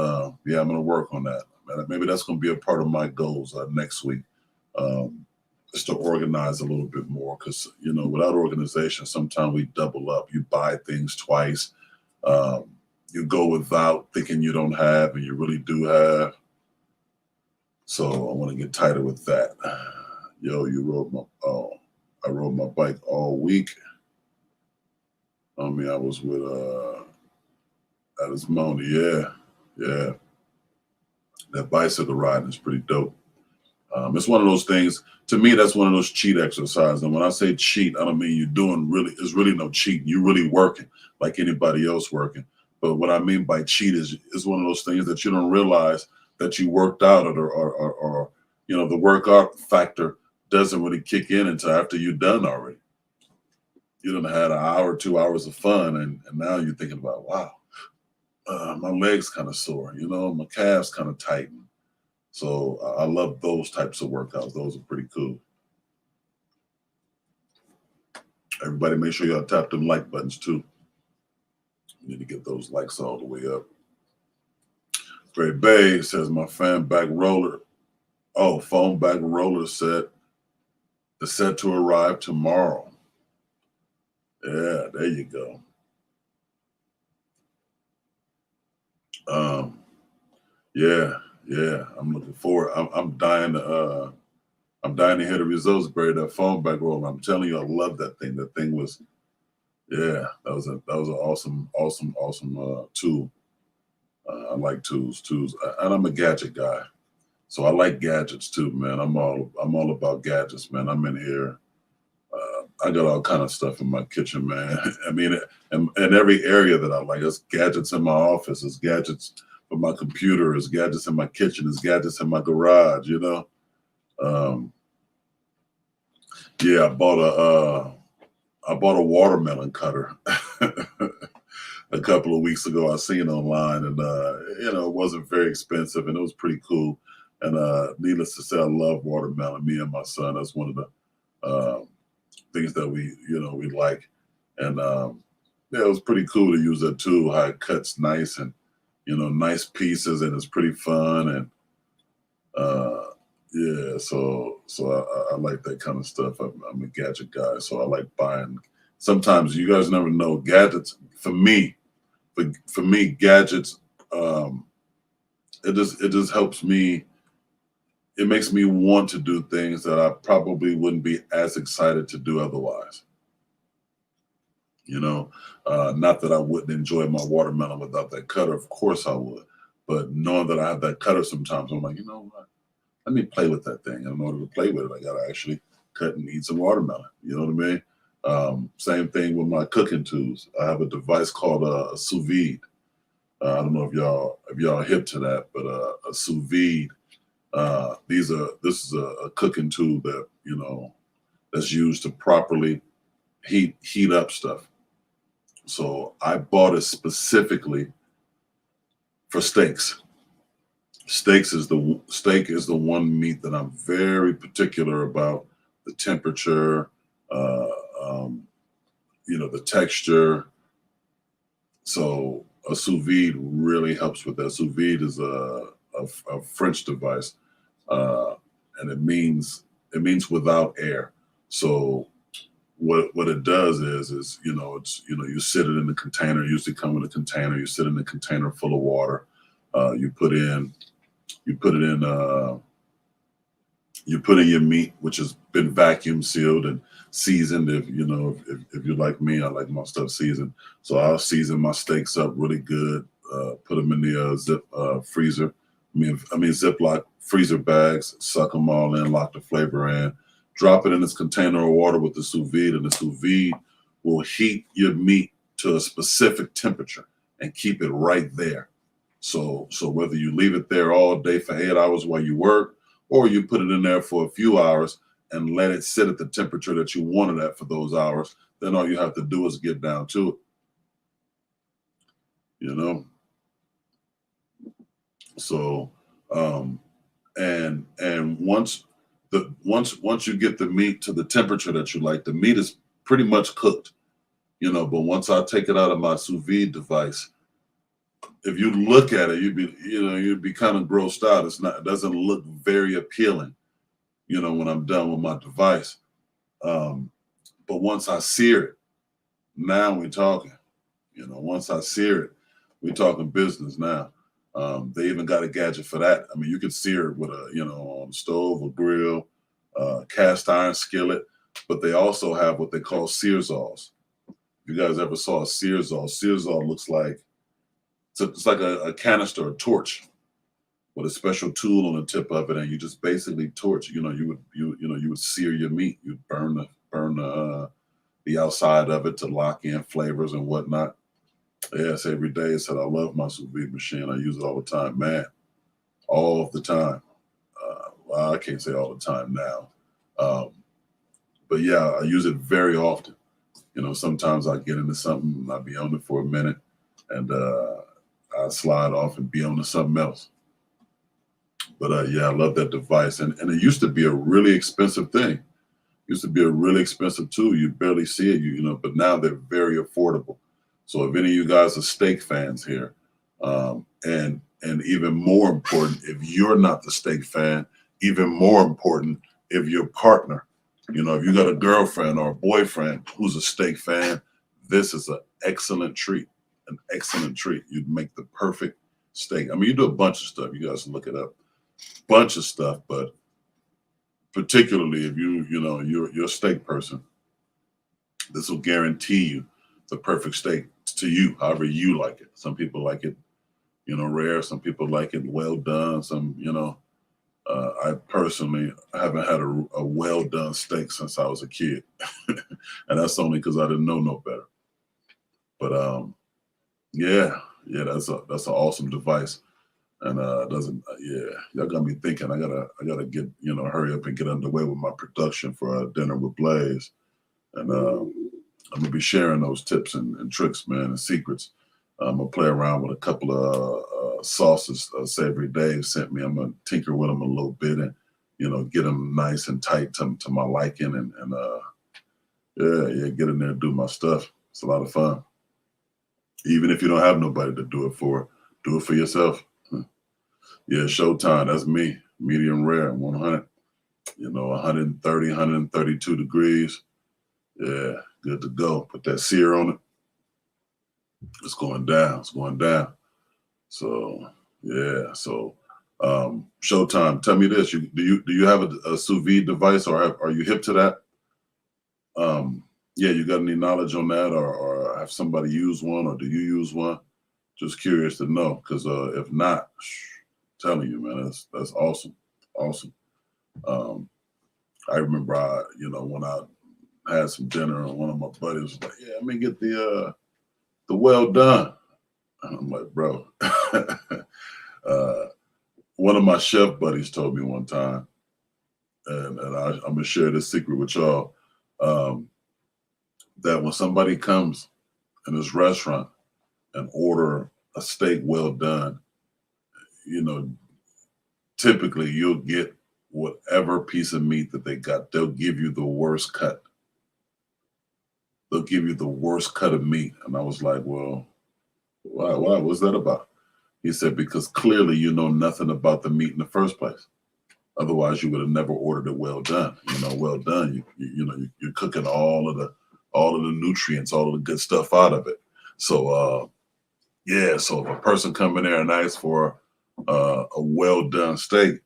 yeah, I'm gonna work on that. Maybe that's gonna be a part of my goals next week. Just to organize a little bit more, because without organization, sometimes we double up. You buy things twice. You go without thinking you don't have, and you really do have. So I want to get tighter with that. Yo, I rode my bike all week. I was with Alice Moni. Yeah. That bicycle riding is pretty dope. It's one of those things, to me, that's one of those cheat exercises. And when I say cheat, I don't mean there's really no cheating. You're really working like anybody else working. But what I mean by cheat is one of those things that you don't realize that you worked out, or the workout factor doesn't really kick in until after you're done already. You done had an hour, 2 hours of fun, and now you're thinking about, wow, my legs kind of sore, you know, my calves kind of tighten. So I love those types of workouts. Those are pretty cool. Everybody make sure y'all tap them like buttons too. You need to get those likes all the way up. Great Bay says my fan back roller. Oh, foam back roller set is set to arrive tomorrow. Yeah, there you go. Yeah. I'm looking forward. I'm dying to hear the results, Barry. That foam back roller. I'm telling you, I love that thing. That thing was, yeah, that was an awesome tool. I like tools, and I'm a gadget guy, so I like gadgets too, man. I'm all about gadgets, man. I'm in here. I got all kind of stuff in my kitchen, man. I mean, in every area that I like. There's gadgets in my office. There's gadgets for my computer. There's gadgets in my kitchen. There's gadgets in my garage. You know. Yeah, I bought a watermelon cutter a couple of weeks ago. I seen online, and you know, it wasn't very expensive, and it was pretty cool. And needless to say, I love watermelon. Me and my son. That's one of the things that we like. And yeah, it was pretty cool to use that tool. How it cuts nice and nice pieces, and it's pretty fun. And yeah, so I like that kind of stuff. I'm a gadget guy, so I like buying. Sometimes you guys never know gadgets. For me, gadgets. It just helps me. It makes me want to do things that I probably wouldn't be as excited to do otherwise. You know, not that I wouldn't enjoy my watermelon without that cutter. Of course I would. But knowing that I have that cutter sometimes, I'm like, you know what? Let me play with that thing. And in order to play with it, I got to actually cut and eat some watermelon. You know what I mean? Same thing with my cooking tools. I have a device called a sous vide. I don't know if y'all hip to that, but a sous vide. This is a cooking tool that that's used to properly heat up stuff. So I bought it specifically for steaks. Steak is the one meat that I'm very particular about, the temperature, the texture. So a sous vide really helps with that. Sous vide is a French device, and it means without air. So what it does is you sit it in the container. Usually come in a container. You sit in a container full of water. You put in your meat, which has been vacuum sealed and seasoned. If you're like me, I like my stuff seasoned. So I'll season my steaks up really good. Put them in the freezer. I mean Ziploc freezer bags. Suck them all in. Lock the flavor in. Drop it in this container of water with the sous vide, and the sous vide will heat your meat to a specific temperature and keep it right there. So whether you leave it there all day for 8 hours while you work, or you put it in there for a few hours and let it sit at the temperature that you want it at for those hours, then all you have to do is get down to it. So and once you get the meat to the temperature that you like, the meat is pretty much cooked. But once I take it out of my sous vide device, if you look at it, you'd be kind of grossed out. It doesn't look very appealing, when I'm done with my device. But once I sear it, now we're talking. Once I sear it, we're talking business now. They even got a gadget for that. I mean, you could sear it with on a stove or grill, cast iron skillet, but they also have what they call searsaws. If you guys ever saw a searsaw looks like it's like a canister, a torch, with a special tool on the tip of it, and you just basically torch. You would sear your meat. You'd burn the outside of it to lock in flavors and whatnot. Yes, every day. I said I love my sous vide machine. I use it all the time, man, all of the time. Well, I can't say all the time now. But yeah, I use it very often. You know, sometimes I get into something and I'll be on it for a minute and I slide off and be on to something else. But yeah, I love that device. And it used to be a really expensive thing. It used to be a really expensive tool. You barely see it, you know, but now they're very affordable. So if any of you guys are steak fans here, and even more important, if you're not the steak fan, even more important, if your partner, you know, if you got a girlfriend or a boyfriend who's a steak fan, this is an excellent treat, an excellent treat. You'd make the perfect steak. I mean, you do a bunch of stuff. You guys can look it up. Bunch of stuff, but particularly if you're a steak person, this will guarantee you the perfect steak to you, however you like it. Some people like it, you know, rare. Some people like it well done. Some, you know, I personally haven't had a well done steak since I was a kid, and that's only because I didn't know no better. But yeah, that's an awesome device. And y'all got me thinking. I gotta get, you know, hurry up and get underway with my production for Dinner with Blaze, and I'm gonna be sharing those tips and tricks, man, and secrets. I'm gonna play around with a couple of sauces Savory Dave sent me. I'm gonna tinker with them a little bit and, you know, get them nice and tight to my liking, and get in there and do my stuff. It's a lot of fun. Even if you don't have nobody to do it for yourself. Yeah, Showtime, that's me. Medium rare, 100. You know, 130, 132 degrees. Yeah, good to go. Put that sear on it. It's going down. It's going down. So, yeah. So, Showtime, tell me this. Do you have a sous vide device, or are you hip to that? Yeah, you got any knowledge on that, or have somebody use one, or do you use one? Just curious to know, because if not, telling you, man, that's awesome. Awesome. I remember when I had some dinner and one of my buddies was like, yeah, let me get the well done. And I'm like, bro. One of my chef buddies told me one time, and I'm gonna share this secret with y'all, that when somebody comes in this restaurant and order a steak well done, you know, typically you'll get whatever piece of meat that they got. They'll give you the worst cut. They'll give you the worst cut of meat. And I was like, well, why? What's that about? He said, because clearly you know nothing about the meat in the first place. Otherwise, you would have never ordered it well done. You know, well done. You're cooking all of the nutrients, all of the good stuff out of it. So so if a person come in there and asks for a well done steak,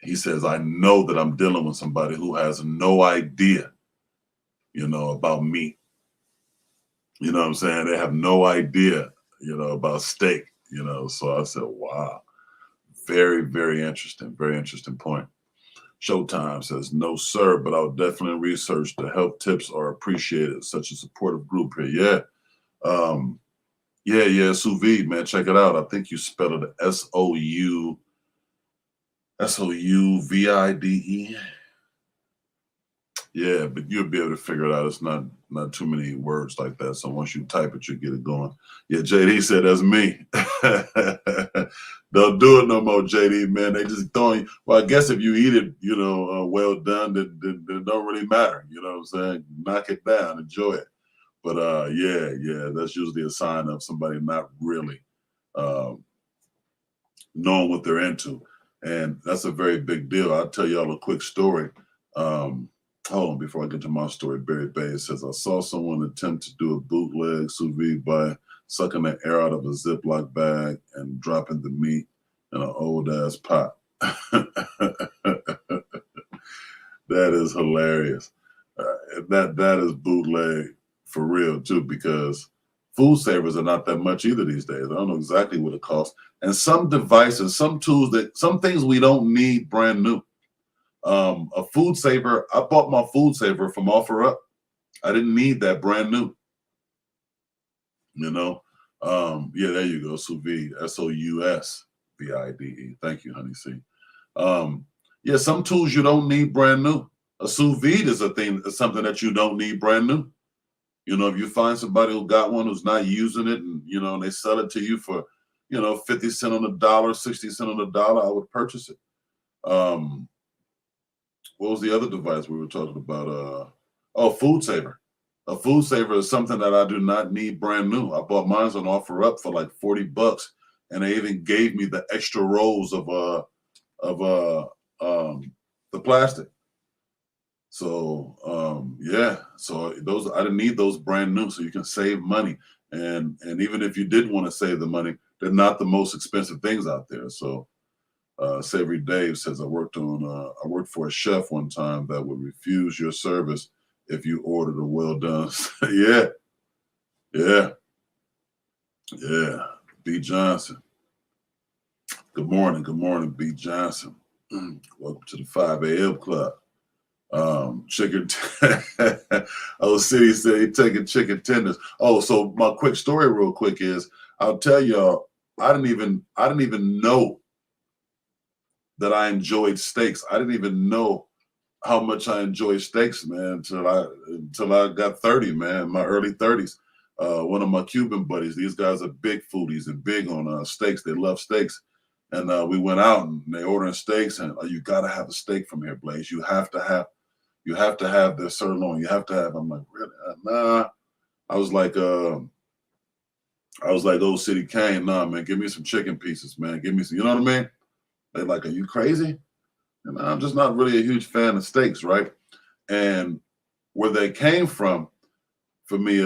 he says, I know that I'm dealing with somebody who has no idea, you know, about meat. You know what I'm saying? They have no idea, you know, about steak, you know. So I said, wow, very, very interesting. Very interesting point. Showtime says, no, sir, but I'll definitely research. The health tips are appreciated. Such a supportive group here. Yeah. Yeah, sous vide, man. Check it out. I think you spelled it SOUVIDE. Yeah, but you'll be able to figure it out. It's not too many words like that. So once you type it, you get it going. Yeah, JD said that's me. Don't do it no more, JD, man. They just throwing you. Well, I guess if you eat it, you know, well done, then it don't really matter. You know what I'm saying? Knock it down, enjoy it. But yeah, that's usually a sign of somebody not really knowing what they're into. And that's a very big deal. I'll tell y'all a quick story. Hold on, before I get to my story, Barry Bay says, I saw someone attempt to do a bootleg sous vide by sucking the air out of a Ziploc bag and dropping the meat in an old-ass pot. That is hilarious. That is bootleg for real, too, because food savers are not that much either these days. I don't know exactly what it costs. And some devices, some tools, some things we don't need brand new. A food saver, I bought my food saver from OfferUp. I didn't need that brand new. You know? Yeah, there you go. Sous vide, SOUSVIDE. Thank you, honey. See. Yeah, some tools you don't need brand new. A sous vide is something that you don't need brand new. You know, if you find somebody who got one who's not using it, and you know, and they sell it to you for, you know, 50 cents on the dollar, 60 cents on the dollar, I would purchase it. What was the other device we were talking about? Oh, Food Saver. A Food Saver is something that I do not need brand new. I bought mine on OfferUp for like $40, and they even gave me the extra rolls of the plastic. So yeah, so those, I didn't need those brand new, so you can save money. And even if you did want to save the money, they're not the most expensive things out there. So Savory Dave says, I worked for a chef one time that would refuse your service if you ordered a well done. Yeah. B. Johnson. Good morning, B. Johnson. Welcome to the 5 a.m. club. Chicken. Oh, City said he taking chicken tenders. Oh, so my quick story, real quick, is I'll tell y'all, I didn't even know that I enjoyed steaks. I didn't even know how much I enjoy steaks, man, until I got 30, man, my early 30s. One of my Cuban buddies, these guys are big foodies and big on steaks. They love steaks. And we went out and they ordering steaks, and you gotta have a steak from here, Blaze. You have to have their sirloin. You have to have. I'm like, really? Nah. I was like Old City Kane. Nah, man, give me some chicken pieces, man. Give me some. You know what I mean? They're like, are you crazy? And I'm just not really a huge fan of steaks, right? And where they came from, for me,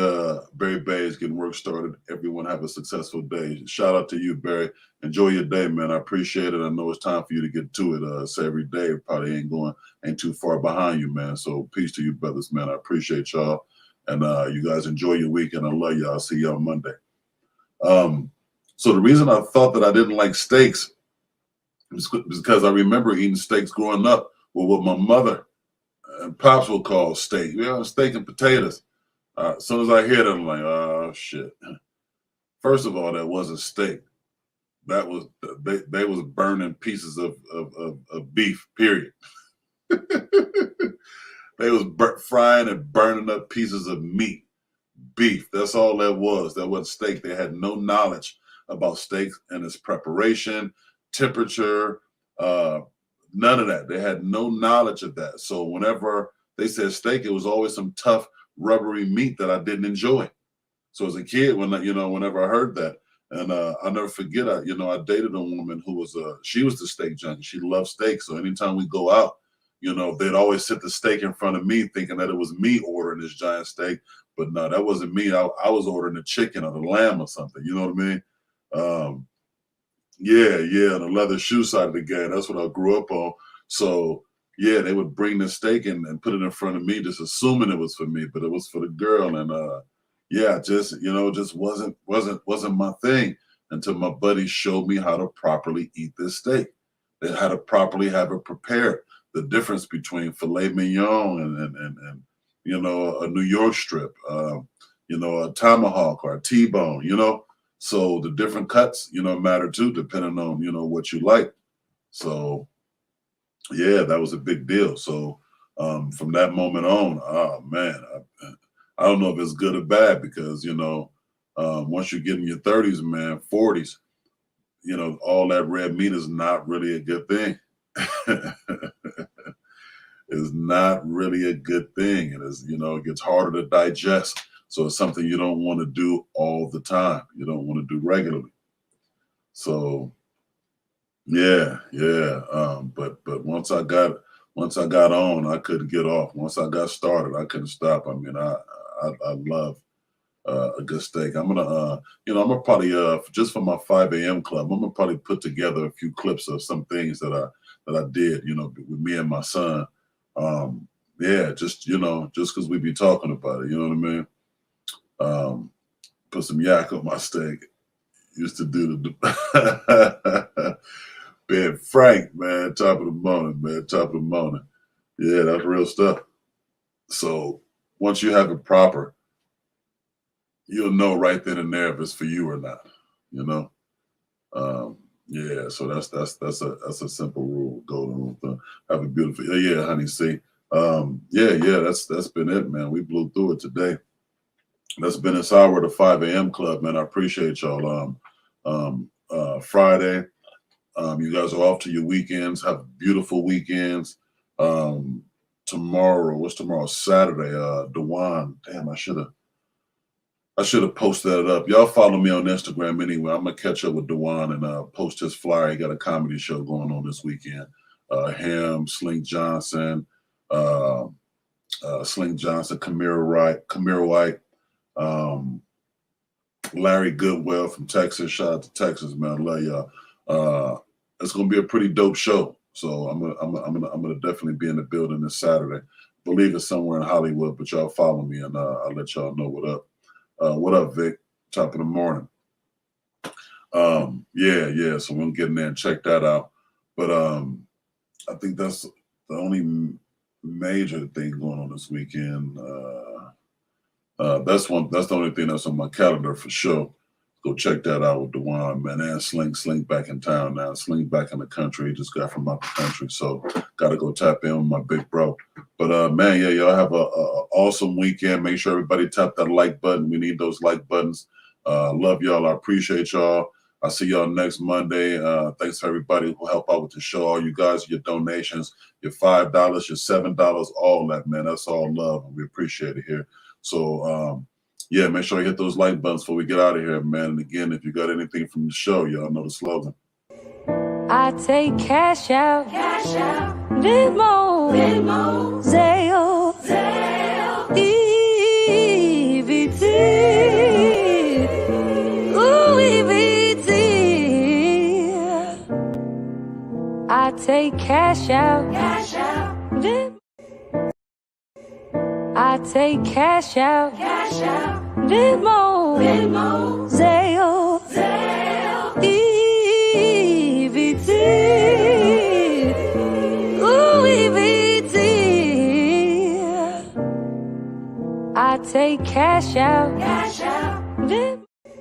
Barry Bay is getting work started. Everyone have a successful day. Shout out to you, Barry. Enjoy your day, man. I appreciate it. I know it's time for you to get to it. Savory Dave probably ain't too far behind you, man. So peace to you, brothers, man. I appreciate y'all. And you guys enjoy your weekend. I love y'all. I'll see y'all Monday. So the reason I thought that I didn't like steaks is because I remember eating steaks growing up with what my mother and pops would call steak. You know, steak and potatoes. As soon as I hear that, I'm like, oh shit. First of all, that wasn't steak. That was they was burning pieces of beef, period. They was frying and burning up pieces of meat, beef. That's all that was. That wasn't steak. They had no knowledge about steak and its preparation, temperature, none of that. They had no knowledge of that. So whenever they said steak, it was always some tough, rubbery meat that I didn't enjoy. So as a kid, whenever I heard that, and I'll never forget, I dated a woman who was she was the steak junkie. She loved steak. So anytime we go out, they'd always sit the steak in front of me, thinking that it was me ordering this giant steak. But no, that wasn't me. I was ordering the chicken or the lamb or something. You know what I mean? Yeah, the leather shoe side of the game. That's what I grew up on. So yeah, they would bring the steak and put it in front of me, just assuming it was for me, but it was for the girl. And yeah, just wasn't my thing until my buddy showed me how to properly eat this steak. They had to properly have it prepared. The difference between filet mignon and a New York strip, a tomahawk or a T-bone, So the different cuts, matter too, depending on, what you like. So yeah, that was a big deal. So from that moment on, oh man, I don't know if it's good or bad because, once you get in your 30s, man, 40s, all that red meat is not really a good thing. It's not really a good thing. It is, it gets harder to digest. So it's something you don't want to do all the time. You don't want to do regularly. So yeah. But once I got on, I couldn't get off. Once I got started, I couldn't stop. I mean, I love a good steak. I'm gonna probably just for my 5 a.m. club, I'm gonna probably put together a few clips of some things that I did, with me and my son. Yeah, just because we be talking about it, you know what I mean? Put some yak on my steak. Used to do the Ben Frank, man, top of the morning. Yeah, that's real stuff. So once you have it proper, you'll know right then and there if it's for you or not, Yeah, so that's a simple rule, golden rule. Have a beautiful, yeah, honey. See, Yeah, that's been it, man. We blew through it today. That's been this hour of the 5 a.m. club, man. I appreciate y'all. Friday, you guys are off to your weekends. Have beautiful weekends. Tomorrow, what's tomorrow? Saturday. Dewan. Damn, I should have posted that up. Y'all follow me on Instagram anyway. I'm gonna catch up with Dewan and post his flyer. He got a comedy show going on this weekend. Him, Slink Johnson, Kamira White, Larry Goodwell from Texas. Shout out to Texas, man. I love y'all. It's gonna be a pretty dope show. So I'm gonna definitely be in the building this Saturday. I believe it's somewhere in Hollywood, but y'all follow me and I'll let y'all know what up. What up, Vic? Top of the morning. Yeah. So we'll get in there and check that out. But I think that's the only major thing going on this weekend. That's the only thing that's on my calendar for sure. Go check that out with Dewan, man. And Slink back in town now. Slink back in the country. He just got from out the country. So got to go tap in with my big bro. But, man, yeah, y'all have a awesome weekend. Make sure everybody tap that like button. We need those like buttons. Love y'all. I appreciate y'all. I'll see y'all next Monday. Thanks to everybody who help out with the show. All you guys, your donations, your $5, your $7, all that, man. That's all love, and we appreciate it here. So, yeah, make sure you hit those like buttons before we get out of here, man. And again, if you got anything from the show, y'all know the slogan. I take cash out, Venmo, Zelle, EBT, EBT. I take cash out, Venmo. I take cash out, Venmo, Zelle, EBT, EBT. I take cash out.